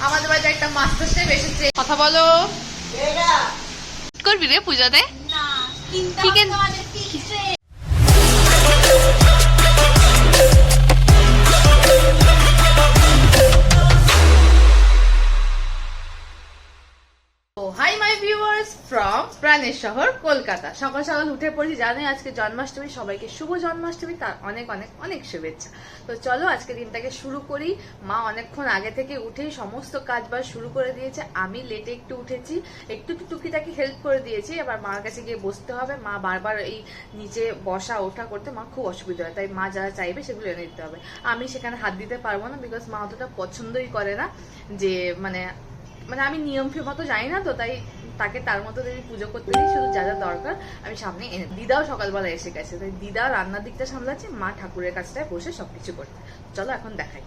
আমাদের বাড়িতে একটা মাস্টার শেফ এসেছে। কথা বলো। করবি রে পূজাতে? না, চিকেন আমাদের fixed. Hi my viewers from প্রাণের শহর কলকাতা। সকাল সকাল উঠে পড়ি, জানোই আজকে জন্মাষ্টমী। সবাইকে শুভ জন্মাষ্টমী, তার অনেক অনেক অনেক শুভেচ্ছা। তো চলো আজকে দিনটাকে শুরু করি। মা অনেকক্ষণ আগে থেকে উঠেই সমস্ত কাজবাজ শুরু করে দিয়েছে। আমি লেটে একটু উঠেছি, একটু টুকিটাকি হেল্প করে দিয়েছি। এবার মার কাছে গিয়ে বসতে হবে। মা বারবার এই নিচে বসা ওঠা করতে মা খুব অসুবিধা হয়, তাই মা যারা চাইবে সেগুলো এনে দিতে হবে। আমি সেখানে হাত দিতে পারবো না, বিকজ মা অতটা পছন্দই করে না যে মানে আমি নিয়ম ফির মতো জানি না, তো তাই তাকে তার মতো যদি পুজো করতে দিই, শুধু যা যা দরকার আমি সামনে এনে। দিদাও সকালবেলা এসে গেছে, তাই দিদা রান্নার দিকটা সামলাচ্ছে, মা ঠাকুরের কাছটায় বসে সবকিছু করতে। চলো এখন দেখাই।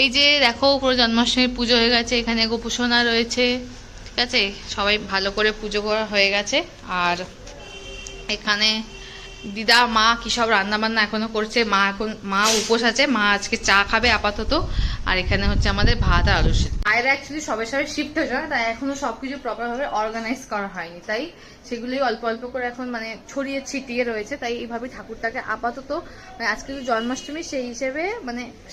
এই যে দেখো, পুরো জন্মাষ্টমীর পুজো হয়ে গেছে। এখানে গোপুসোনা রয়েছে, ঠিক আছে, সবাই ভালো করে পুজো করা হয়ে গেছে। আর এখানে দিদা মা কি সব রান্না বান্না এখনো করছে। মা উপোস আছে, মা আজকে চা খাবে আপাতত। আর এখানে হচ্ছে আমাদের ভাত আর আলু সেদ্ধ। আয়ের অ্যাকচুয়ালি সবে শিফট হয়ে যায়, তাই এখনো সবকিছু প্রপার ভাবে অর্গানাইজ করা হয়নি, তাই সেগুলোই অল্প অল্প করে এখন ছড়িয়ে ছিটিয়ে রয়েছে। তাই এইভাবে ঠাকুরটাকে আপাতত আজকে জন্মাষ্টমী সেই হিসেবে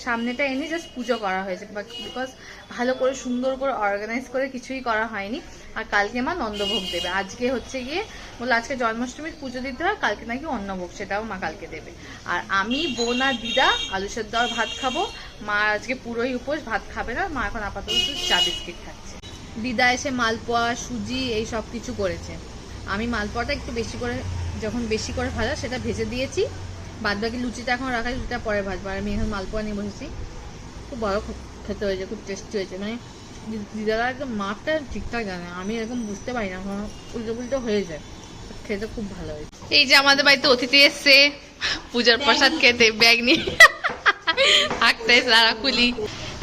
সামনেটা এনে জাস্ট পুজো করা হয়েছে, বিকজ ভালো করে সুন্দর করে অর্গানাইজ করে কিছুই করা হয়নি। আর কালকে মা নন্দভোগ দেবে। আজকে হচ্ছে গিয়ে বলে আজকে জন্মাষ্টমীর পুজো দিতে হয়, কালকে নাকি অন্নভোগ, সেটাও মা কালকে দেবে। আর আমি, বোন আর দিদা আলু সেদ্ধ আর ভাত খাবো। মা আজকে পুরোই উপোস, ভাত খাবে না। মা এখন আপাতত চা বিস্কিট খাচ্ছে। দিদা এসে মালপোয়া, সুজি এই সব কিছু করেছে। আমি মালপোয়াটা একটু বেশি করে ভাজা সেটা ভেজে দিয়েছি। বাদ বাকি লুচিটা এখন রাখা, লুচিটা পরে ভাজবো। আর আমি এখন মালপোয়া নিয়ে বসেছি। খুব বড় খেতে হয়েছে, খুব টেস্টি হয়েছে। দিদারা একদম মাপটা ঠিকঠাক জানে, আমি এরকম বুঝতে পারি না, উল্টো পুল্টো হয়ে যায়। খেতে খুব ভালো হয়েছে। এই যে আমাদের বাড়িতে অতিথি এসছে পূজার প্রসাদ খেতে, ব্যাগ নিয়ে থাকতে সারা খুলি।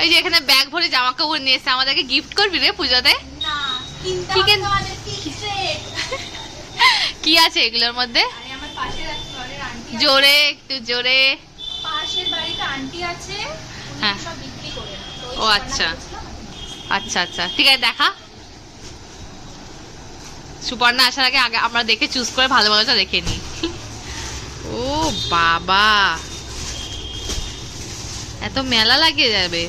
এই যে এখানে ব্যাগ ভরে জামা কাপড় নিয়ে এসছে। আমাদেরকে গিফট করবি রে পুজোতে? না, চিকেন আমাদের ফিক্সড। কি আছে এগুলোর মধ্যে? আরে আমার পাশের ঘরের আন্টি, জোরে একটু জোরে। পাশের বাড়িতে আন্টি আছে, হ্যাঁ, সব বিক্রি করে। ও আচ্ছা আচ্ছা আচ্ছা, ঠিক আছে দেখা। সুপর্ণা আসার আগে আমরা দেখে চুজ করে ভালো ভালোটা দেখে নিই। ও বাবা, এত মেলা লাগিয়ে যাবে।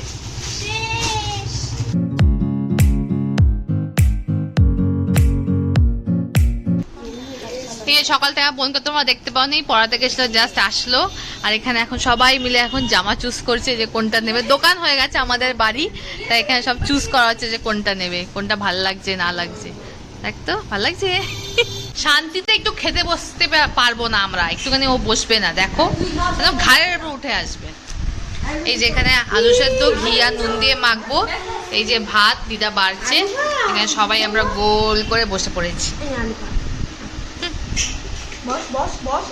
ঠিক আছে, সকাল থেকে বোনকে তোমরা দেখতে পাওনি, পড়াতে গেছিল, জাস্ট আসলো। আর এখানে এখন সবাই মিলে এখন জামা চুজ করছে যে কোনটা নেবে। দোকান হয়ে গেছে আমাদের বাড়ি, তাই এখানে সব চুজ করা হচ্ছে যে কোনটা নেবে, কোনটা ভালো লাগছে না লাগছে। দেখতো ভালো লাগছে। শান্তিতে একটু খেতে বসতে পারবো না আমরা, একটুখানি ও বসবে না, দেখো একদম ঘাড়ের উপর উঠে আসবে। এই যে এখানে আলু সেদ্ধ ঘি আর নুন দিয়ে মাখবো। এই যে ভাত দিদা বাড়ছে, এখানে সবাই আমরা গোল করে বসে পড়েছি। বস বস বস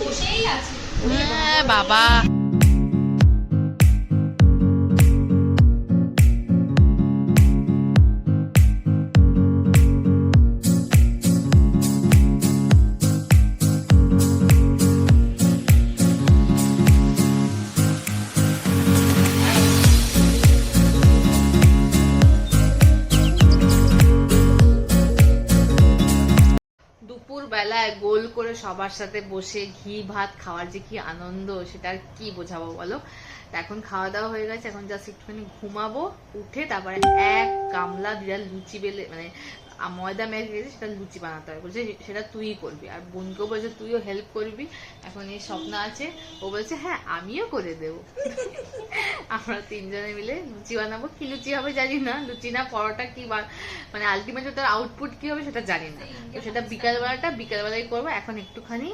বসেই আছে। হ্যাঁ বাবা। বেলায় গোল করে সবার সাথে বসে ঘি ভাত খাওয়ার যে কি আনন্দ সেটা আর কি বোঝাবো বলো। এখন খাওয়া দাওয়া হয়ে গেছে, এখন জাস্ট একটুখানি ঘুমাবো, উঠে তারপরে এক গামলা দিদা লুচি বেলে মানে ময়দা মেখে গেছে সেটা লুচি বানাতে হবে, বলছে সেটা তুই করবি, আর বোনকেও বলছে তুইও হেল্প করবি। এখন এই স্বপ্ন আছে, ও বলছে হ্যাঁ আমিও করে দেবো। আমরা তিনজনে মিলে লুচি বানাবো। কি লুচি হবে জানি না, লুচি না পরোটা কি মানে আলটিমেট তার আউটপুট কি হবে সেটা জানি না। তো সেটা বিকালবেলায় করবো। এখন একটুখানি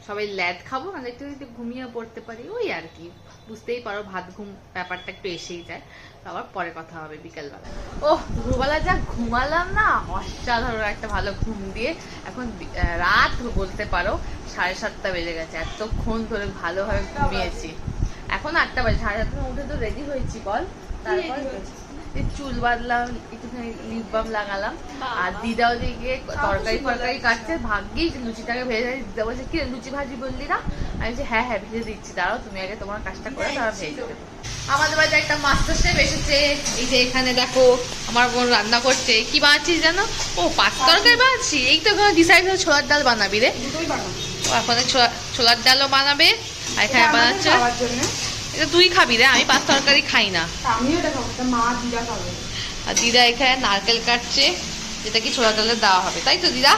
সবাই ল্যাদ খাবো, মানে একটু একটু ঘুমিয়ে পড়তে পারি, ওই আর কি। বুঝতেই পারো ভাত ঘুম ব্যাপারটা একটু এসেই যায়। তো আবার পরে কথা হবে বিকালবেলা। ও দুপুরবেলা যা ঘুমালাম না, অসাধারণ একটা ভালো ঘুম দিয়ে এখন রাত বলতে পারো 7:30 বেজে গেছে। এতক্ষণ ধরে ভালোভাবে ঘুমিয়েছি। এখন 8টা বাজে, 7:30 উঠে তো রেডি হয়েছি বল। তারপর চুল বাঁধলাম, একটুখানি লিপ বাম লাগালাম, আর দিদাও দিকে তরকারি কাটছে। ভাগ্যেই লুচিটাকে ভেজে দিদা বলছে কি লুচি ভাজি বললি না, আমি বলছি হ্যাঁ হ্যাঁ ভেজে দিচ্ছি, দাঁড়াও তুমি আগে তোমার কাজটা করে তারা ভেজে দেবে। আমাদের বাড়িতে একটা মাস্টার শেফ এসেছে। এই যে এখানে দেখো আমার বোন রান্না করছে। কি বানাচ্ছিস জানো? ও পাঁচ তরকারি বানাচ্ছি। এই তো ডিসাইড হয়ে ছোলার ডাল বানাবি রে। তো এখন ছোলার ডালও বানাবে, আর এখানে বানাচ্ছে এটা তুই খাবি রে, আমি পাঁচ তরকারি খাই না। আর দিদা এখানে নারকেল কাটছে, যেটা কি ছোলা ডালে দেওয়া হবে, তাই তো দিদা?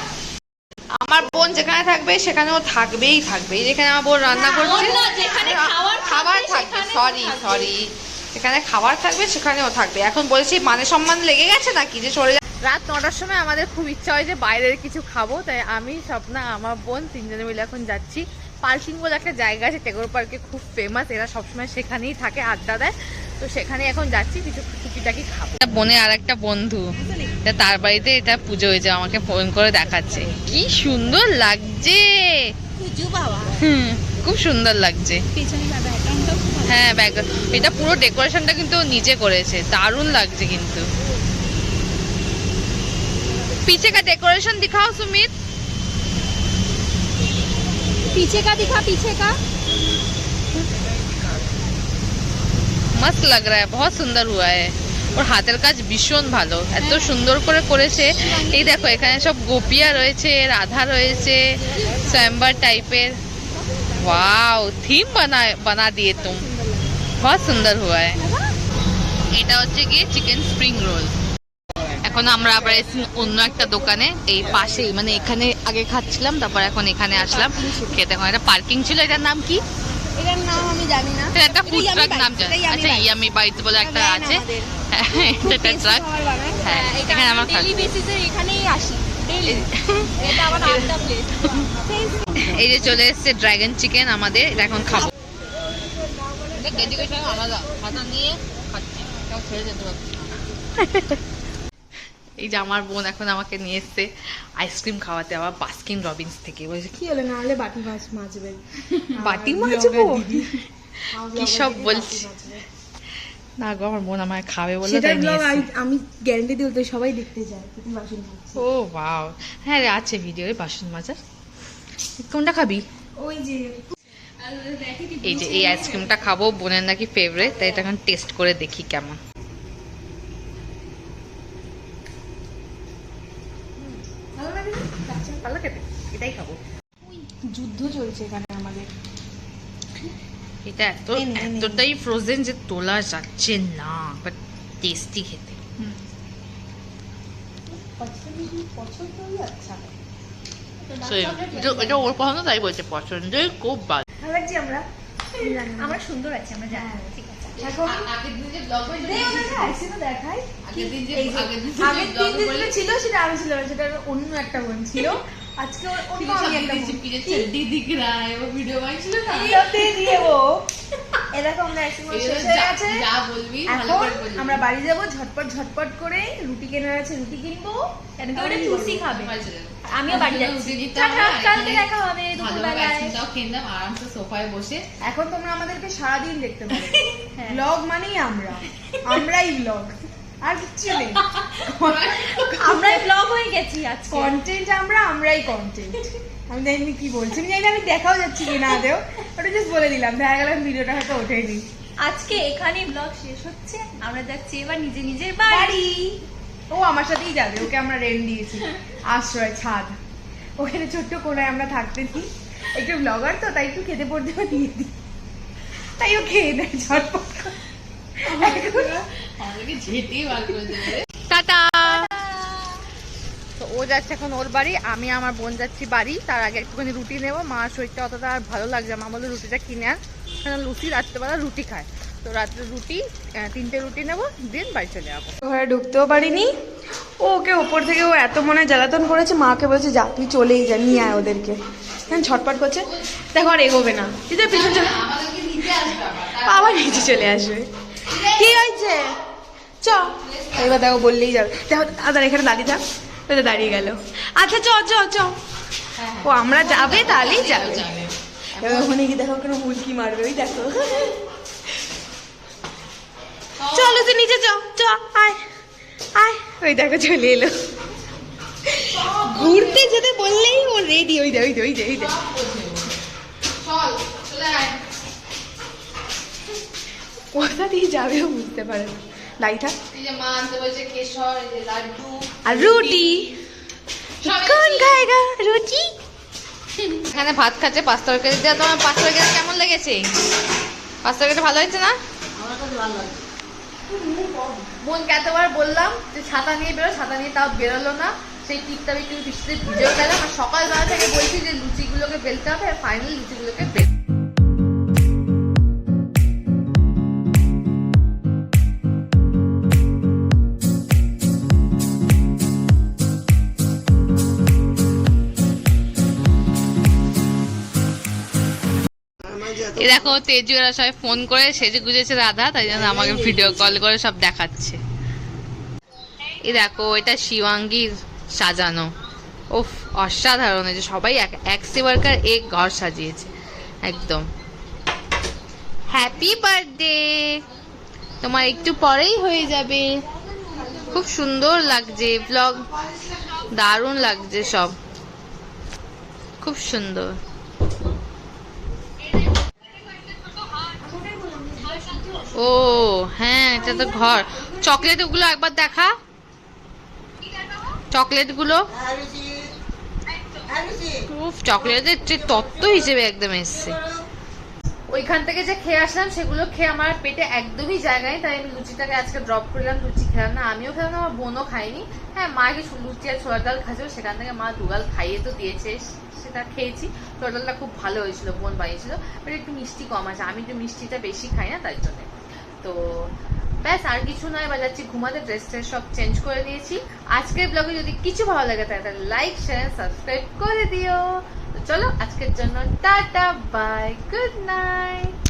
আমার বোন যেখানে থাকবে সেখানেও থাকবেই থাকবে। যেখানে আমার বোন রান্না করছে খাবার থাকবে, সরি যেখানে খাবার থাকবে সেখানেও থাকবে। এখন বলছি মানে সম্মান লেগে গেছে নাকি যে চলে যায়। রাত 9টার সময় আমাদের খুব ইচ্ছা হয় যে বাইরের কিছু খাবো, তাই আমি স্বপ্না আমার বোন তিনজনে মিলে এখন যাচ্ছি। পার্কিং বলে একটা জায়গা আছে টেগোর পার্কে, খুব ফেমাস, এরা সবসময় সেখানেই থাকে, আড্ডা দেয়। তো সেখানে এখন যাচ্ছি, কিছু টুকিটাকি খাবো। বোনের আর একটা বন্ধু, তার বাড়িতে এটা পুজো হয়েছে, আমাকে ফোন করে দেখাচ্ছে কি সুন্দর লাগছে। খুব সুন্দর লাগছে। হ্যাঁ ব্যাকগ্রাউন্ড, এটা পুরো ডেকোরেশনটা কিন্তু নিজে করেছে, দারুণ লাগছে। কিন্তু पीछे का डेकोरेशन दिखाओ सुमित, पीछे का दिखा, पीछे का मस्त लग रहा है, बहुत सुंदर हुआ है। और হাতের কাজ ভীষণ ভালো, এত সুন্দর করে করেছে। এই দেখো এখানে সব গোপিয়া রয়েছে, রাধা রয়েছে, स्वयंवर টাইপের। वाओ थीम बना दिए तुम, बहुत सुंदर हुआ है। এটা হচ্ছে গিয়ে চিকেন স্প্রিং রোল। এখন আমরা আবার এসেছি অন্য একটা দোকানে, এই পাশেই, মানে এখানে আগে খাচ্ছিলাম, তারপর এখন এখানে আসলাম খেতে। এখন একটা পার্কিং ছিল, এটার নাম কি? এটার নাম আমি জানি না, একটা ফুড ট্রাক নাম জানি। আচ্ছা ইয়ামি বাইট বলে একটা আছে, এটা ট্রাক। হ্যাঁ এখানে আমরা ডেইলি বেসিসে এখানেই আসি, ডেইলি। এটা আবার আড্ডা প্লেস। এই যে চলে এসেছে ড্রাগন চিকেন আমাদের, এটা এখন খাবো। এটা ডেডিকেশন আলাদা, খাতা নিয়ে খাচ্ছি, কেউ ছেড়ে যেতে পারছি না। এই যে আমার বোন এখন আমাকে নিয়ে এসছে আইসক্রিম খাওয়াতে, আবার বাস্কিন রবিন্স থেকে। বলছে কি হলো, না হলে বাটি মাজবে। বাটি মাজবো? কি সব বলছি না গো, আমার বোন আমায় খাবে বলে তাই নিয়ে এসেছে। আমি গ্যারান্টি দিই তো সবাই দেখতে যায় তুমি বাসন মাজছো। ও ওয়াও, হ্যাঁ রে আছে ভিডিওয়ে বাসন মাজার। কোনটা খাবি? ওই যে এই যে এই আইসক্রিমটা খাবো, বোনের নাকি ফেভারিট, তাই এটা এখন টেস্ট করে দেখি কেমন। ভালো খেতে, এটাই খাবো। যুদ্ধ চলছে এখানে আমাদের। এটা এতটাই ফ্রোজেন যে তোলা যাচ্ছে না, বাট টেস্টি খেতে। এটা ওর পছন্দ, তাই বলছে পছন্দই খুব ভালো। ভালো লাগছে, আমরা সুন্দর আছি, আমরা জানি। ঠিক আছে, এখন আগের দিন যে ব্লগ দেখাই, আগের দিন যে ছিল সেটা আমি ছিল, সেটা অন্য একটা বোন ছিল। আজকে অন্য আমি একটা বোন, দিদি দিদিক রায় ও ভিডিও বানাইছিল না, এটাতে দিয়ে ও এ দেখো আমরা একসময় শেষ হয়ে গেছে। এখন আমরা বাড়ি যাবো ঝটপট ঝটপট করে। রুটি কেনার আছে, রুটি কিনবো, কেন কি ওটা চুষি খাবে। আমিও বাড়ি যাচ্ছি। টাটা, কালকে দেখা হবে দুপুরবেলায়। আরামসে সোফায় বসে। এখন তোমরা আমাদেরকে সারাদিন দেখতে পাবে। ব্লগ মানেই আমরাই ব্লগ, আর কিচ্ছু নেই। আমরাই ব্লগ হয়ে গেছি আজকে। কন্টেন্ট আমরাই কন্টেন্ট। আমি জানি কি বলছি, আমি জানি আমি দেখাও যাচ্ছি কি না দেও, ওটা জাস্ট বলে দিলাম। দেখা গেল ভিডিওটা হয়তো ওঠেনি। আজকে এখানেই ব্লগ শেষ হচ্ছে। আমরা যাচ্ছি এবার নিজের বাড়ি। ও আমার সাথেই যাবে, ওকে আমরা রেন্ট দিয়েছি আশ্রয়, ছাদ। ওখানে ছোট্ট কোনায় আমরা থাকতে দিই। একটু ব্লগার তো, তাই একটু খেতে পড়তে দিয়ে দিই, তাই ও খেয়ে দেয় ঝটপট। টাটা। তো ও যাচ্ছে এখন ওর বাড়ি, আমি আমার বোন যাচ্ছি বাড়ি। তার আগে একটুখানি রুটি নেবো, মার শরীরটা অতটা আর ভালো লাগছে। মা বলে রুটিটা কিনে আন, কারণ লুচি রাত্রেবেলা রুটি খায়। তো রাত্রে রুটি 3টে রুটি নেবো, দিন বাড়ি চলে যাবো। ঘরে ঢুকতেও পারিনি। ও ওকে ওপর থেকে ও এত মনে জ্বালাতন করেছে, মাকে বলছে যা তুই চলেই যা, নিয়ে আয় ওদেরকে। ছটপট করছে, দেখো আর এগোবে না। দিদি পিছন চলে, আবার নিচে চলে আসবে। কি হয়েছে চ, এবার দেখো বললেই যাবে। দেখো দাদা এখানে দাঁড়িয়ে থাক, ওই তো দাঁড়িয়ে গেল। আচ্ছা চ চ চ, ও আমরা যাবে তাহলেই যাবে। এবার ওখানে গিয়ে দেখো ওখানে হুলকি মারবে, ওই দেখো। চলো তো নিচে চ চ, আয় আয়, ওই দেখো চলে এলো। ঘুরতে যেতে বললেই ও রেডি। ওই দে ওই দে ওই দে ওই দে। কোথা দিয়ে যাবে ও বুঝতে পারে না। লাইটা আর রুটি, কোন খায়গা রুটি? এখানে ভাত খাচ্ছে 5 তরকারি দিয়ে। তোমার 5 তরকারি কেমন লেগেছে? 5 তরকারি ভালো হয়েছে না? বোনকে এতবার বললাম যে ছাতা নিয়ে বেরো, ছাতা নিয়ে তাও বেরোলো না। সেই টিপটা একটু বৃষ্টিতে ভিজেও গেলাম। আর সকালবেলা থেকে বলছি যে লুচিগুলোকে বেলতে হবে, আর ফাইনালি লুচিগুলোকে বেল। দেখো তেজুরা সবাই ফোন করে সেজে গুজেছে রাধা, তাই জন্য আমাকে ভিডিও কল করে সব দেখাচ্ছে। এই দেখো এটা শিবাঙ্গীর সাজানো, ওফ অসাধারণ। যে সবাই এক সে ওয়ার্কার এক ঘর সাজিয়েছে একদম। হ্যাপি বার্থডে, তোমার একটু পরেই হয়ে যাবে। খুব সুন্দর লাগছে ব্লগ, দারুণ লাগছে সব, খুব সুন্দর। ও হ্যাঁ, এটা তো ঘর। চকলেট গুলো একবার দেখা, চকলেট গুলো। চকলেটের যে তত্ত্ব হিসেবে একদম এসছে। ওইখান থেকে যে খেয়ে আসলাম সেগুলো খেয়ে আমার পেটে একদমই জায়গা নেই, তাই আমি লুচিটাকে আজকে ড্রপ করলাম। লুচি খেলাম না, আমিও খেলাম না, আমার বোনও খাইনি। হ্যাঁ, মাকে লুচি আর ছোলার ডাল খাচ্ছিল, সেখান থেকে মা দুগাল খাইয়ে তো দিয়েছে, সেটা খেয়েছি। ছোলার ডালটা খুব ভালো হয়েছিল, বোন বানিয়েছিল, বাট একটু মিষ্টি কম আছে। আমি একটু মিষ্টিটা বেশি খাই না, তাই জন্য। তো ব্যাস, আর কিছু নয়, বা যাচ্ছি ঘুমাতে। ড্রেস সব চেঞ্জ করে দিয়েছি। আজকের ব্লগে যদি কিছু ভালো লাগে তাহলে লাইক শেয়ার সাবস্ক্রাইব করে দিও। তো চলো আজকের জন্য টাটা, বাই, গুড নাইট।